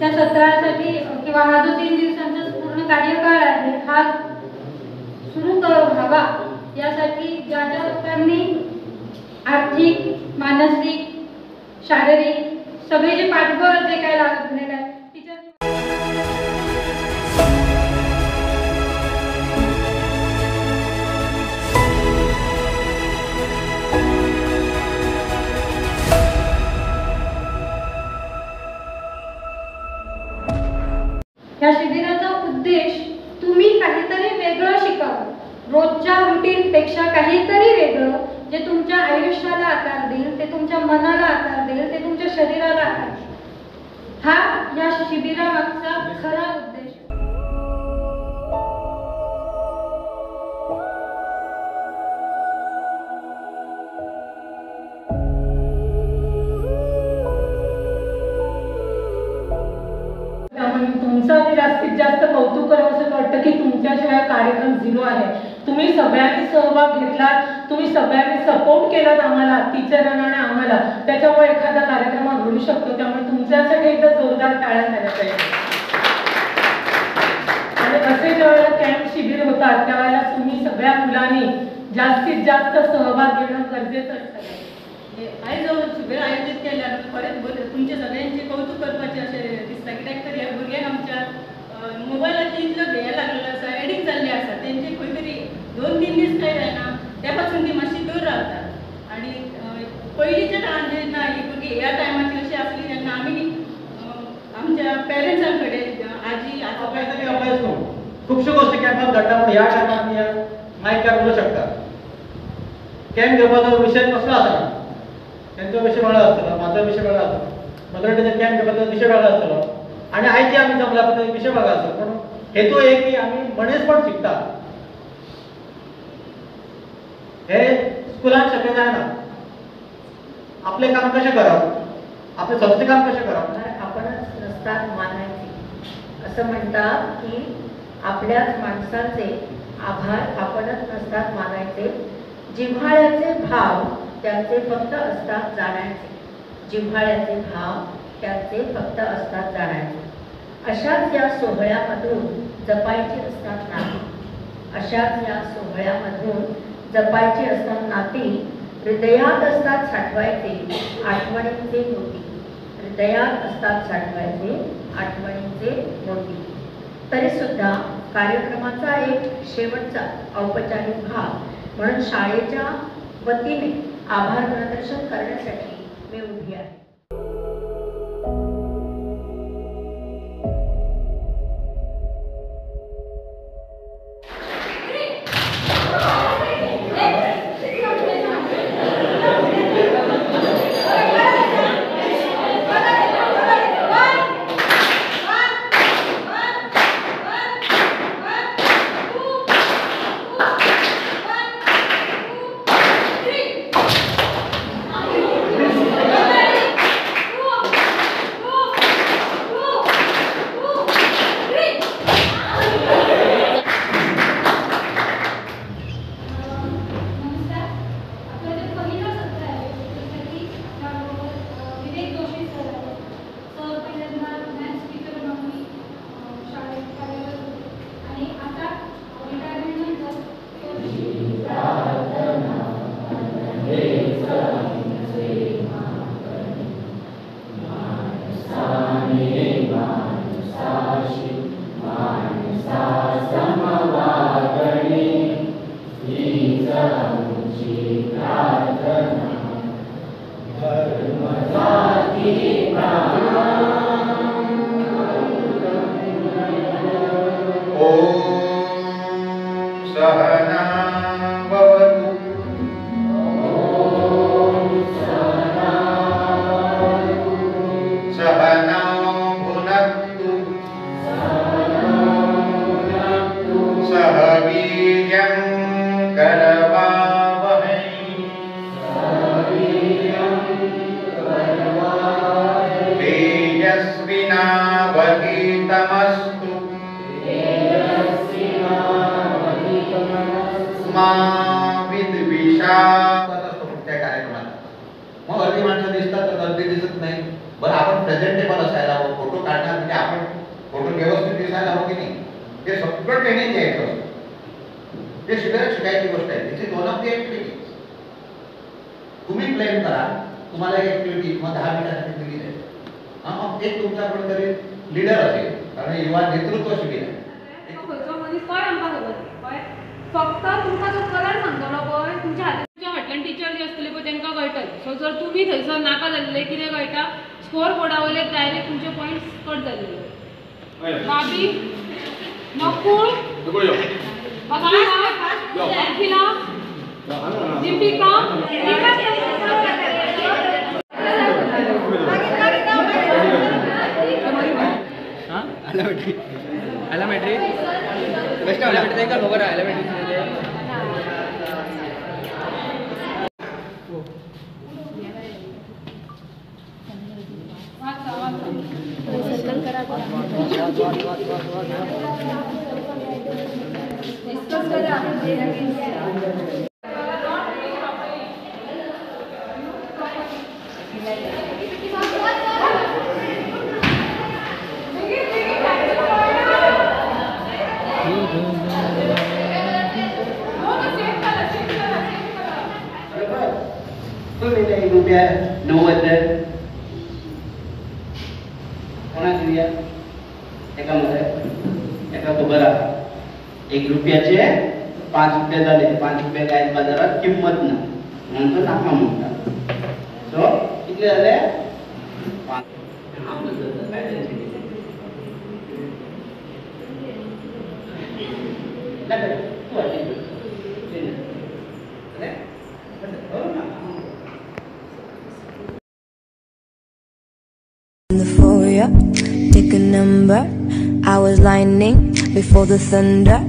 त्या सत्रासाठी किंवा हा जो 3 दिवसांचा पूर्ण कार्यकाळ आहे हा सुरू व्हावा यासाठी ज्या ज्या लोकांनी आर्थिक, मानसिक, शारीरिक सगळे जे पाठबळ जे काय लागलेलं आहे या शिबिराचा उद्देश तुम्ही काहीतरी वेगळं शिकावं, रोजच्या रुटीन पेक्षा काहीतरी वेगळं जे तुमच्या आयुष्याला आकार देईल, ते तुमच्या मनाला आकार देईल, ते तुमच्या शरीराला आकार देईल. हा या शिबिरामागचा खरा उद्देश. तुमचं जास्तीत जास्त कौतुक करावं असं वाटतं की तुमच्याशिवाय कार्यक्रम झिरो आहे. तुम्ही सगळ्यांनी सहभाग घेतलात, तुम्ही सगळ्यांनी सपोर्ट केलात आम्हाला, टीचरांना आणि आम्हाला, त्याच्यामुळे एखादा कार्यक्रम घडू शकतो. त्यामुळे तुमच्यासाठी एकदा जोरदार टाळ्या झाल्या पाहिजे. आणि असे ज्यावेळेला कॅम्प शिबिर होतात त्यावेळेला तुम्ही सगळ्या मुलांनी जास्तीत जास्त सहभाग घेणं गरजेचं असतं. आयज शिबिर आयोजित केल्यार खरेंच तुमचे सगळ्यांचे कौतुक करपाचे अशें दिसता. कित्याक तर ह्या भुरग्यांक आमच्या मोबायलाची इतलो हें लागलेलो आसा, एडिक्ट जाल्ले आसा, तेंचे खंय तरी 2-3 दीस काय जायना त्या पासून ती मातशी दूर रावतात. आनी पयलींच्या काळान जेन्ना ही भुरगीं ह्या टायमाची अशी आसली तेन्ना आमी आमच्या पेरंट्सां कडेन आजी आजोबा तरी अभ्यास करू खुबश्यो गोश्टी कॅम्पात घडटा. पूण ह्या टायमार मायकार उलोवंक शकता. कॅम्प घेवपाचो विशय कसलो आसना, त्यांचा विषय वेगळा असतलो, माझा विषय वेगळा असतो, मदरटेचा कॅम्प घेवपाचो विषय वेगळा असतलो आणि आयची आमी जमला पळय विषय वेगळा आसतलो. पूण हेतू एक की आमी मनीसपण शिकता. हे स्कुलान शक्य जायना. आपले काम कशें करप, आपले संस्थे काम कशें करप. आपणच नसतात मानायचे. असं म्हणतात की आपल्याच माणसांचे आभार आपणच नसतात मानायचे. जिव्हाळ्याचे भाव त्यांचे फक्त असतात जाणायचे. जिव्हाळ्याचे भाव त्यांचे फक्त असतात जाणायचे. अशाच या सोहळ्यामधून जपायची असतात नाती. अशाच या सोहळ्यामधून जपायची असतात नाती. हृदयात असतात साठवायचे आठवणींचे मोती. हृदयात असतात साठवायचे आठवणींचे मोती. तरी सुद्धा कार्यक्रमाचा एक शेवटचा औपचारिक भाग म्हणून शाळेच्या वतीने आभार प्रदर्शन करण्यासाठी मी उभी आहे. मग अर्धी माणसं दिसतात तर अर्धी दिसत नाही. बरं आपण प्रेझेंटेबल असायला हवं, फोटो काढणार म्हणजे आपण फोटो व्यवस्थित दिसायला हवं की नाही, ते सगळं ट्रेनिंग द्यायचं असतं. ते शिकायची गोष्ट आहे. त्याची 2 ऑफ दी ऍक्टिव्हिटी तुम्ही प्लॅन करा. तुम्हाला एक ऍक्टिव्हिटी मग 10 मिनिटासाठी दिली जाईल. मग एक तुमचा कोणतरी लीडर असेल, कारण युवा नेतृत्व शिबिर आहे. खंयचो मनीस तो आमकां खबर कळ्ळें. फक्त तुमकां जो कलर सांगतलो पळय तुमच्या हातीच्या फाटल्यान टीचर जे आसतले पळय तांकां कळटलें. सो जर तुमी थंयसर नाका जाल्ले कितें कळटा, स्कोर बोर्डा वयले डायरेक्ट तुमचे पॉयंट्स कट जाल्ले. बाबी नकुळ अखिला दीपिका एलिमेंट्री बेस्ट एलिमेंट्री का खबर आहे एलिमेंट्री ₹90 कोणाक दिया एका मध्ये एका खबर आहा. ₹1 ₹5 झाले. ₹5 काय बाजारात किंमत ना म्हणून तो नाका म्हणतात. सो कितले झाले 5. In the foyer, pick a number. I was lining before the thunder.